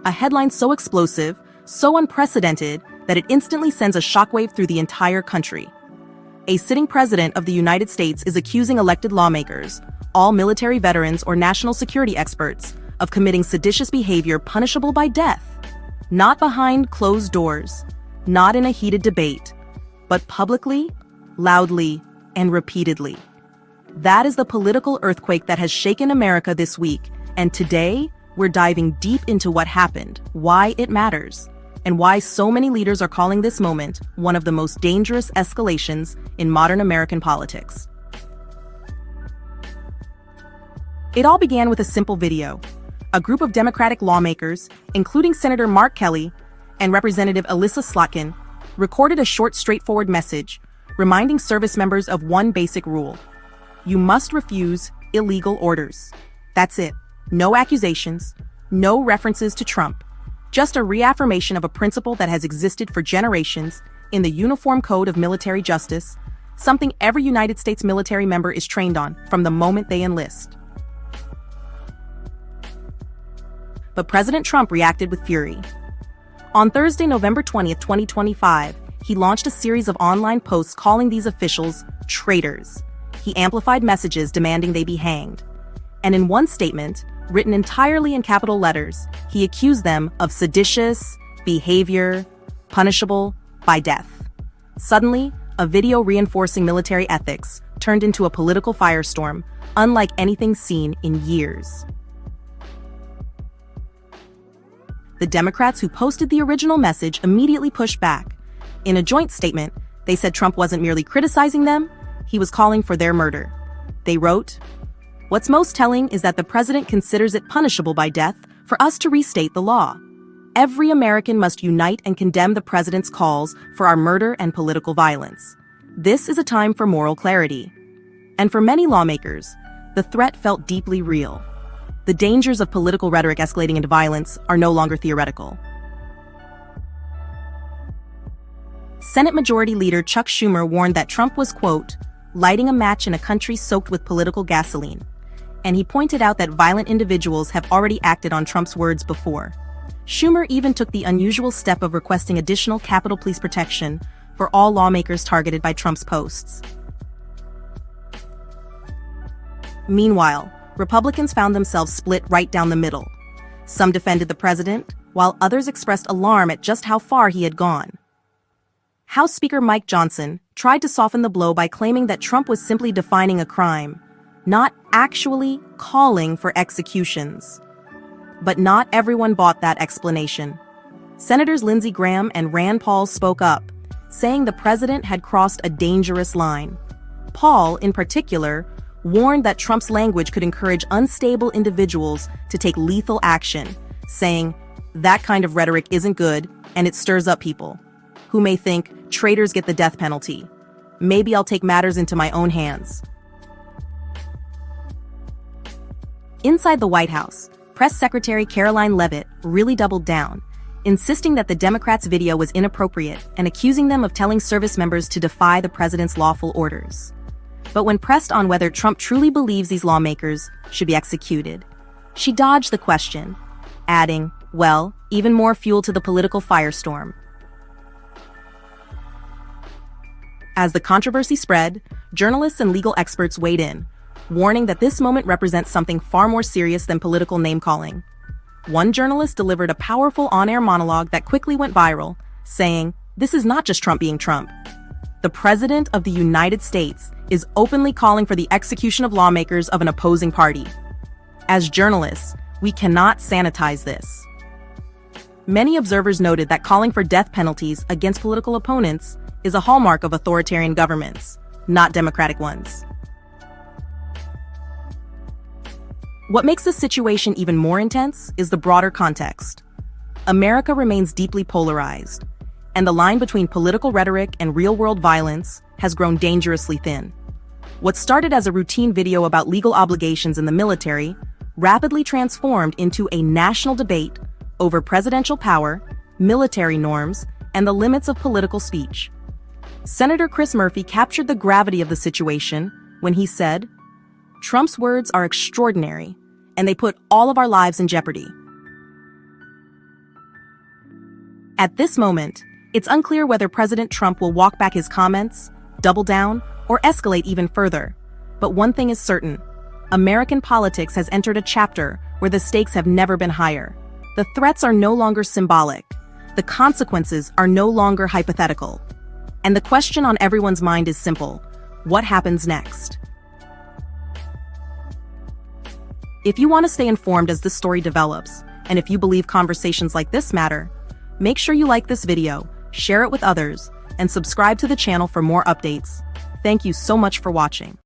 A headline so explosive, so unprecedented, that it instantly sends a shockwave through the entire country. A sitting president of the United States is accusing elected lawmakers, all military veterans or national security experts, of committing seditious behavior punishable by death. Not behind closed doors, not in a heated debate, but publicly, loudly, and repeatedly. That is the political earthquake that has shaken America this week, and today, we're diving deep into what happened, why it matters, and why so many leaders are calling this moment one of the most dangerous escalations in modern American politics. It all began with a simple video. A group of Democratic lawmakers, including Senator Mark Kelly and Representative Elissa Slotkin, recorded a short, straightforward message reminding service members of one basic rule. You must refuse illegal orders. That's it. No accusations, no references to Trump. Just a reaffirmation of a principle that has existed for generations in the Uniform Code of Military Justice, something every United States military member is trained on from the moment they enlist. But President Trump reacted with fury. On Thursday, November 20th, 2025, he launched a series of online posts calling these officials traitors. He amplified messages demanding they be hanged. And in one statement, written entirely in capital letters, he accused them of seditious behavior, punishable by death. Suddenly, a video reinforcing military ethics turned into a political firestorm, unlike anything seen in years. The Democrats who posted the original message immediately pushed back. In a joint statement, they said Trump wasn't merely criticizing them, he was calling for their murder. They wrote, "What's most telling is that the president considers it punishable by death for us to restate the law. Every American must unite and condemn the president's calls for our murder and political violence. This is a time for moral clarity." And for many lawmakers, the threat felt deeply real. The dangers of political rhetoric escalating into violence are no longer theoretical. Senate Majority Leader Chuck Schumer warned that Trump was, quote, lighting a match in a country soaked with political gasoline. And he pointed out that violent individuals have already acted on Trump's words before. Schumer even took the unusual step of requesting additional Capitol Police protection for all lawmakers targeted by Trump's posts. Meanwhile, Republicans found themselves split right down the middle. Some defended the president, while others expressed alarm at just how far he had gone. House Speaker Mike Johnson tried to soften the blow by claiming that Trump was simply defining a crime, not actually calling for executions. But not everyone bought that explanation. Senators Lindsey Graham and Rand Paul spoke up, saying the president had crossed a dangerous line. Paul, in particular, warned that Trump's language could encourage unstable individuals to take lethal action, saying, "That kind of rhetoric isn't good, and it stirs up people who may think traitors get the death penalty. Maybe I'll take matters into my own hands." Inside the White House, Press Secretary Caroline Leavitt really doubled down, insisting that the Democrats' video was inappropriate and accusing them of telling service members to defy the president's lawful orders. But when pressed on whether Trump truly believes these lawmakers should be executed, she dodged the question, adding, well, even more fuel to the political firestorm. As the controversy spread, journalists and legal experts weighed in, warning that this moment represents something far more serious than political name-calling. One journalist delivered a powerful on-air monologue that quickly went viral, saying, "This is not just Trump being Trump. The President of the United States is openly calling for the execution of lawmakers of an opposing party. As journalists, we cannot sanitize this." Many observers noted that calling for death penalties against political opponents is a hallmark of authoritarian governments, not democratic ones. What makes this situation even more intense is the broader context. America remains deeply polarized, and the line between political rhetoric and real-world violence has grown dangerously thin. What started as a routine video about legal obligations in the military rapidly transformed into a national debate over presidential power, military norms, and the limits of political speech. Senator Chris Murphy captured the gravity of the situation when he said, "Trump's words are extraordinary, and they put all of our lives in jeopardy." At this moment, it's unclear whether President Trump will walk back his comments, double down, or escalate even further. But one thing is certain: American politics has entered a chapter where the stakes have never been higher. The threats are no longer symbolic. The consequences are no longer hypothetical. And the question on everyone's mind is simple: what happens next? If you want to stay informed as this story develops, and if you believe conversations like this matter, make sure you like this video, share it with others, and subscribe to the channel for more updates. Thank you so much for watching.